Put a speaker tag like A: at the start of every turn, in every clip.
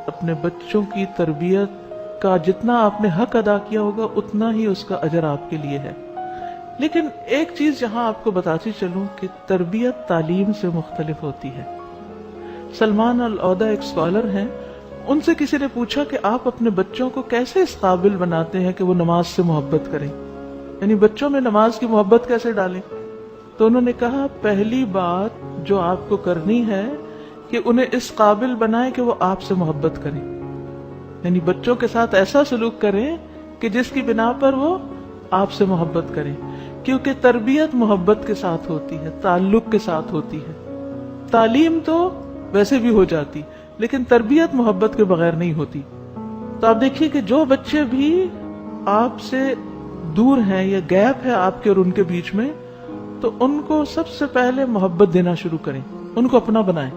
A: اپنے بچوں کی تربیت کا جتنا آپ نے حق ادا کیا ہوگا اتنا ہی اس کا اجر آپ کے لیے ہے. لیکن ایک چیز یہاں آپ کو بتاتی چلوں کہ تربیت تعلیم سے مختلف ہوتی ہے. سلمان العودہ ایک اسکالر ہیں، ان سے کسی نے پوچھا کہ آپ اپنے بچوں کو کیسے اس قابل بناتے ہیں کہ وہ نماز سے محبت کریں، یعنی بچوں میں نماز کی محبت کیسے ڈالیں؟ تو انہوں نے کہا پہلی بات جو آپ کو کرنی ہے کہ انہیں اس قابل بنائیں کہ وہ آپ سے محبت کریں، یعنی بچوں کے ساتھ ایسا سلوک کریں کہ جس کی بنا پر وہ آپ سے محبت کریں، کیونکہ تربیت محبت کے ساتھ ہوتی ہے، تعلق کے ساتھ ہوتی ہے. تعلیم تو ویسے بھی ہو جاتی لیکن تربیت محبت کے بغیر نہیں ہوتی. تو آپ دیکھیے کہ جو بچے بھی آپ سے دور ہیں یا گیپ ہے آپ کے اور ان کے بیچ میں، تو ان کو سب سے پہلے محبت دینا شروع کریں، ان کو اپنا بنائیں،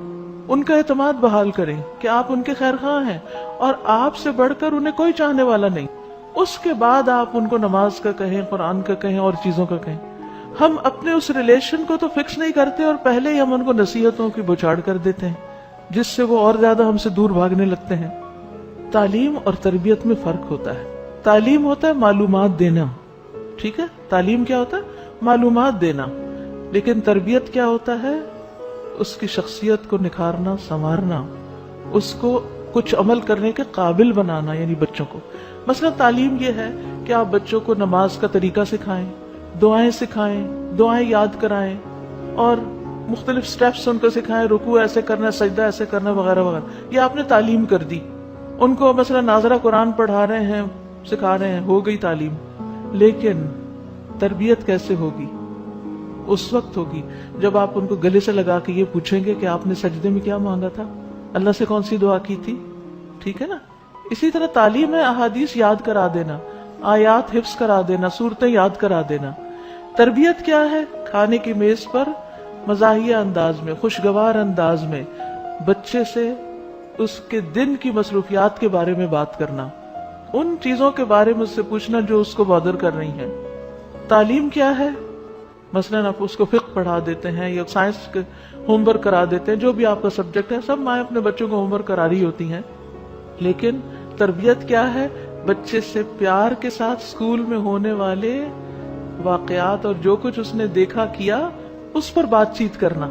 A: ان کا اعتماد بحال کریں کہ آپ ان کے خیر خواہ ہیں اور آپ سے بڑھ کر انہیں کوئی چاہنے والا نہیں. اس کے بعد آپ ان کو نماز کا کہیں، قرآن کا کہیں اور چیزوں کا کہیں. ہم اپنے اس ریلیشن کو تو فکس نہیں کرتے اور پہلے ہی ہم ان کو نصیحتوں کی بچھاڑ کر دیتے ہیں جس سے وہ اور زیادہ ہم سے دور بھاگنے لگتے ہیں. تعلیم اور تربیت میں فرق ہوتا ہے. تعلیم ہوتا ہے معلومات دینا، ٹھیک ہے، تعلیم کیا ہوتا ہے؟ معلومات دینا. لیکن تربیت کیا ہوتا ہے؟ اس کی شخصیت کو نکھارنا، سنوارنا، اس کو کچھ عمل کرنے کے قابل بنانا، یعنی بچوں کو. مثلا تعلیم یہ ہے کہ آپ بچوں کو نماز کا طریقہ سکھائیں، دعائیں سکھائیں، دعائیں یاد کرائیں اور مختلف سٹیپس ان کو سکھائیں، رکوع ایسے کرنا، سجدہ ایسے کرنا، وغیرہ وغیرہ. یہ آپ نے تعلیم کر دی. ان کو مثلا ناظرہ قرآن پڑھا رہے ہیں، سکھا رہے ہیں، ہو گئی تعلیم. لیکن تربیت کیسے ہوگی؟ اس وقت ہوگی جب آپ ان کو گلے سے لگا کے یہ پوچھیں گے کہ آپ نے سجدے میں کیا مانگا تھا، اللہ سے کون سی دعا کی تھی، ٹھیک ہے نا. اسی طرح تعلیم ہے احادیث یاد کرا دینا، آیات حفظ کرا دینا، سورتیں یاد کرا دینا. تربیت کیا ہے؟ کھانے کی میز پر مزاحیہ انداز میں، خوشگوار انداز میں بچے سے اس کے دن کی مصروفیات کے بارے میں بات کرنا، ان چیزوں کے بارے میں اس سے پوچھنا جو اس کو بادر کر رہی ہیں. تعلیم کیا ہے؟ مثلا آپ اس کو فقہ پڑھا دیتے ہیں یا سائنس کے ہوم ورک کرا دیتے ہیں، جو بھی آپ کا سبجیکٹ ہے. سب مائیں اپنے بچوں کو ہوم ورک کرا رہی ہوتی ہیں. لیکن تربیت کیا ہے؟ بچے سے پیار کے ساتھ اسکول میں ہونے والے واقعات اور جو کچھ اس نے دیکھا کیا اس پر بات چیت کرنا.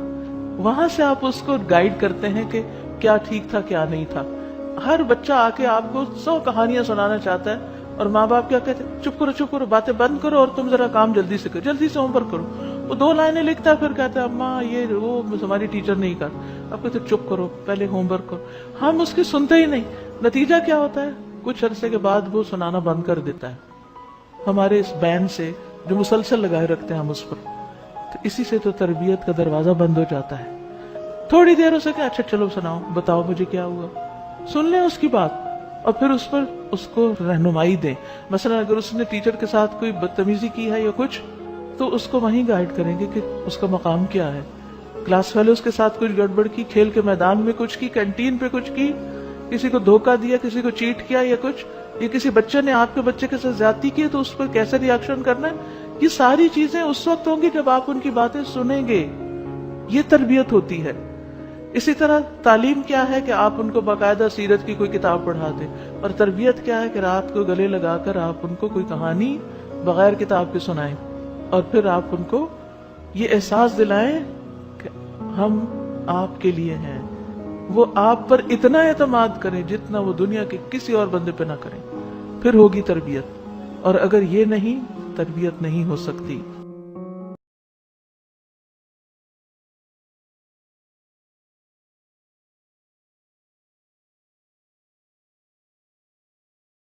A: وہاں سے آپ اس کو گائیڈ کرتے ہیں کہ کیا ٹھیک تھا، کیا نہیں تھا. ہر بچہ آ کے آپ کو 100 کہانیاں سنانا چاہتا ہے اور ماں باپ کیا کہتے ہیں؟ چپ کرو، باتیں بند کرو اور تم ذرا کام جلدی سے کرو، جلدی سے ہوم ورک کرو. وہ 2 لائنیں لکھتا ہے، پھر کہتا ہے اماں یہ وہ ہماری ٹیچر نہیں کر. آپ کہتے چپ کرو، پہلے ہوم ورک کرو. ہم اس کی سنتے ہی نہیں. نتیجہ کیا ہوتا ہے؟ کچھ عرصے کے بعد وہ سنانا بند کر دیتا ہے ہمارے اس بین سے جو مسلسل لگائے رکھتے ہیں ہم اس پر. تو اسی سے تو تربیت کا دروازہ بند ہو جاتا ہے. تھوڑی دیر اسے کہ اچھا چلو سناؤ، بتاؤ مجھے کیا ہوا، سن لیں اس کی بات اور پھر اس پر اس کو رہنمائی دیں. مثلا اگر اس نے ٹیچر کے ساتھ کوئی بدتمیزی کی ہے یا کچھ، تو اس کو وہیں گائیڈ کریں گے کہ اس کا مقام کیا ہے. کلاس فیلوز کے ساتھ کچھ گڑبڑ کی، کھیل کے میدان میں کچھ کی، کینٹین پہ کچھ کی، کسی کو دھوکہ دیا، کسی کو چیٹ کیا یا کچھ، یا کسی بچے نے آپ کے بچے کے ساتھ زیادتی کی تو اس پر کیسے ری ایکشن کرنا ہے. یہ ساری چیزیں اس وقت ہوں گی جب آپ ان کی باتیں سنیں گے. یہ تربیت ہوتی ہے. اسی طرح تعلیم کیا ہے کہ آپ ان کو باقاعدہ سیرت کی کوئی کتاب پڑھا دیں، اور تربیت کیا ہے کہ رات کو گلے لگا کر آپ ان کو کوئی کہانی بغیر کتاب کے سنائیں اور پھر آپ ان کو یہ احساس دلائیں کہ ہم آپ کے لیے ہیں. وہ آپ پر اتنا اعتماد کریں جتنا وہ دنیا کے کسی اور بندے پہ نہ کریں. پھر ہوگی تربیت. اور اگر یہ نہیں، تربیت نہیں ہو سکتی.